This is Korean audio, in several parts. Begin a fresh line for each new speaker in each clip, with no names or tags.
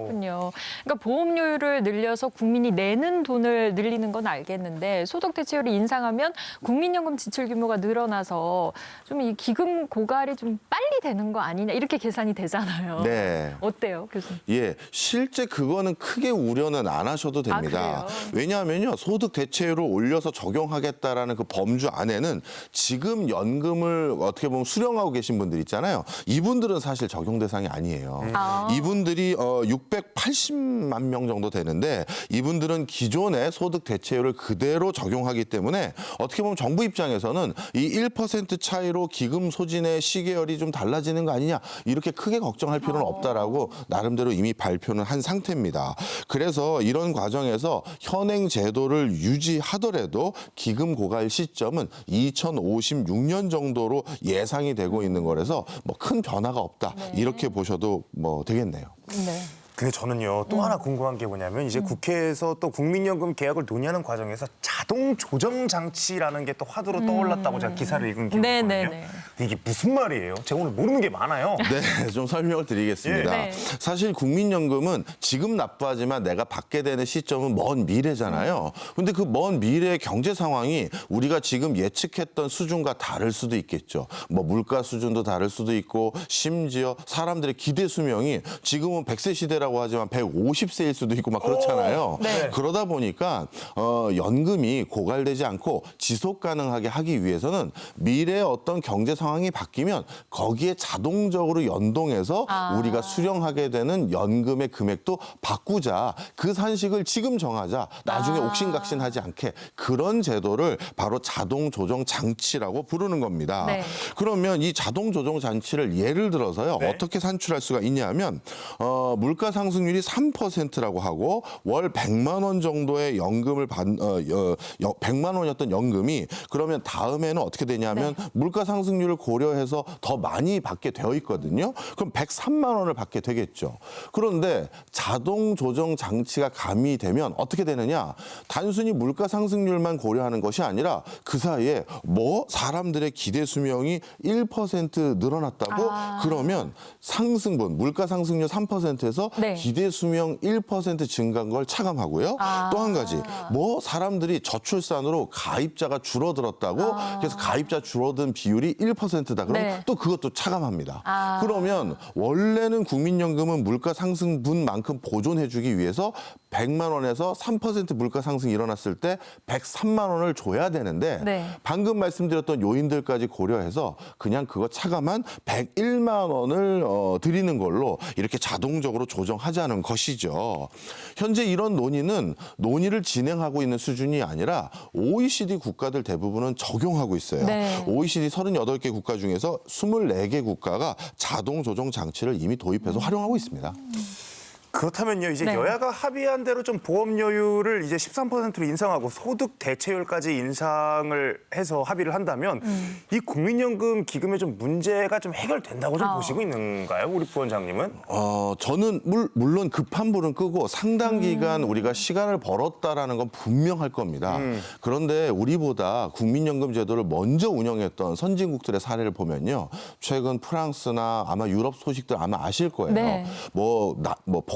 그렇군요. 그러니까 보험료를 늘려서 국민이 내는 돈을 늘리는 건 알겠는데 소득 대체율을 인상하면 국민연금 지출 규모가 늘어나서 좀 이 기금 고갈이 좀 빨리 되는 거 아니냐 이렇게 계산이 되잖아요.
네.
어때요, 교수님?
예, 실제 그거는 크게 우려는 안 하셔도 됩니다.
그래요?
왜냐하면요, 소득 대체율을 올려서 적용하겠다라는 그 범주 안에는 지금 연금을 어떻게 보면 수령하고 계신 분들 있잖아요. 이분들은 사실 적용 대상이 아니에요. 이분들이 680만 명 정도 되는데 이분들은 기존의 소득 대체율을 그대로 적용하기 때문에 어떻게 보면 정부 입장에서는 이 1% 차이로 기금 소진의 시계열이 좀 달라지는 거 아니냐 이렇게 크게 걱정할 필요는 없다라고 나름대로 이미 발표는 한 상태입니다. 그래서 이런 과정에서 현행 제도를 유지하더라도 기금 고갈 시점은 2056년 정도로 예상이 되고 있는 거라서 뭐 큰 변화가 없다 이렇게 보셔도 뭐 되겠네요.
네.
근데 저는요 또 하나 궁금한 게 뭐냐면 이제 국회에서 또 국민연금 계약을 논의하는 과정에서 자동 조정 장치라는 게 또 화두로 떠올랐다고 제가 기사를 읽은 기억이 있거든요.
네네네.
근데 이게 무슨 말이에요? 제가 오늘 모르는 게 많아요.
네, 좀 설명을 드리겠습니다.
네.
사실 국민연금은 지금 납부하지만 내가 받게 되는 시점은 먼 미래잖아요. 근데 그 먼 미래의 경제 상황이 우리가 지금 예측했던 수준과 다를 수도 있겠죠. 뭐 물가 수준도 다를 수도 있고 심지어 사람들의 기대 수명이 지금은 100세 시대라고 하지만 150세일 수도 있고 막 그렇잖아요.
네.
그러다 보니까 연금이 고갈되지 않고 지속 가능하게 하기 위해서는 미래의 어떤 경제 상황이 바뀌면 거기에 자동적으로 연동해서 우리가 수령하게 되는 연금의 금액도 바꾸자. 그 산식을 지금 정하자. 나중에 옥신각신하지 않게 그런 제도를 바로 자동 조정 장치라고 부르는 겁니다.
네.
그러면 이 자동 조정 장치를 예를 들어서요.
네.
어떻게 산출할 수가 있냐면 물가 상승률이 3%라고 하고 월 100만 원 정도의 연금을 100만 원이었던 연금이 그러면 다음에는 어떻게 되냐면 물가 상승률을 고려해서 더 많이 받게 되어 있거든요. 그럼 103만 원을 받게 되겠죠. 그런데 자동 조정 장치가 가미되면 어떻게 되느냐? 단순히 물가 상승률만 고려하는 것이 아니라 그 사이에 뭐 사람들의 기대 수명이 1% 늘어났다고 그러면 상승분 물가 상승률 3%에서
네.
기대 수명 1% 증가한 걸 차감하고요. 또 한 가지 뭐 사람들이 저출산으로 가입자가 줄어들었다고 그래서 가입자 줄어든 비율이 1%다. 그럼
네.
또 그것도 차감합니다. 그러면 원래는 국민연금은 물가 상승분만큼 보존해주기 위해서 100만 원에서 3% 물가 상승이 일어났을 때 103만 원을 줘야 되는데
네.
방금 말씀드렸던 요인들까지 고려해서 그냥 그거 차감한 101만 원을 드리는 걸로 이렇게 자동적으로 조정하자는 것이죠. 현재 이런 논의를 진행하고 있는 수준이 아니라 OECD 국가들 대부분은 적용하고 있어요.
네.
OECD 38개 국가 중에서 24개 국가가 자동 조정 장치를 이미 도입해서 활용하고 있습니다.
그렇다면요 이제
네.
여야가 합의한 대로 좀 보험료율을 이제 13%로 인상하고 소득 대체율까지 인상을 해서 합의를 한다면 이 국민연금 기금에 좀 문제가 좀 해결된다고 좀 보시고 있는가요, 우리 부원장님은?
저는 물론 급한 불은 끄고 상당 기간 우리가 시간을 벌었다라는 건 분명할 겁니다. 그런데 우리보다 국민연금 제도를 먼저 운영했던 선진국들의 사례를 보면요. 최근 프랑스나 아마 유럽 소식들 아마 아실 거예요.
네.
뭐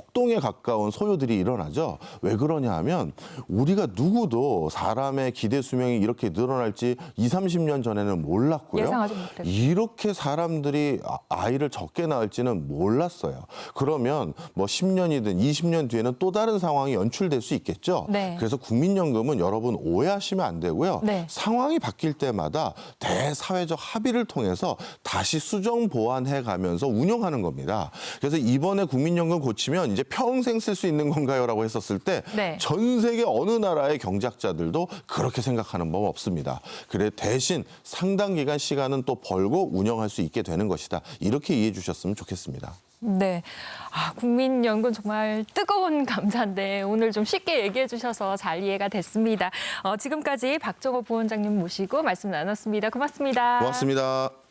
폭동에 가까운 소요들이 일어나죠. 왜 그러냐 하면 우리가 누구도 사람의 기대 수명이 이렇게 늘어날지 20, 30년 전에는 몰랐고요.
예상하지 못했죠.
이렇게 사람들이 아이를 적게 낳을지는 몰랐어요. 그러면 뭐 10년이든 20년 뒤에는 또 다른 상황이 연출될 수 있겠죠.
네.
그래서 국민연금은 여러분 오해하시면 안 되고요.
네.
상황이 바뀔 때마다 대사회적 합의를 통해서 다시 수정 보완해 가면서 운영하는 겁니다. 그래서 이번에 국민연금 고치면 이제 평생 쓸 수 있는 건가요?라고 했었을 때 전
네.
세계 어느 나라의 경제학자들도 그렇게 생각하는 법 없습니다. 그래 대신 상당 기간 시간은 또 벌고 운영할 수 있게 되는 것이다. 이렇게 이해해 주셨으면 좋겠습니다.
네. 국민연금 정말 뜨거운 감자인데 오늘 좀 쉽게 얘기해 주셔서 잘 이해가 됐습니다. 지금까지 박정호 부원장님 모시고 말씀 나눴습니다. 고맙습니다.
고맙습니다.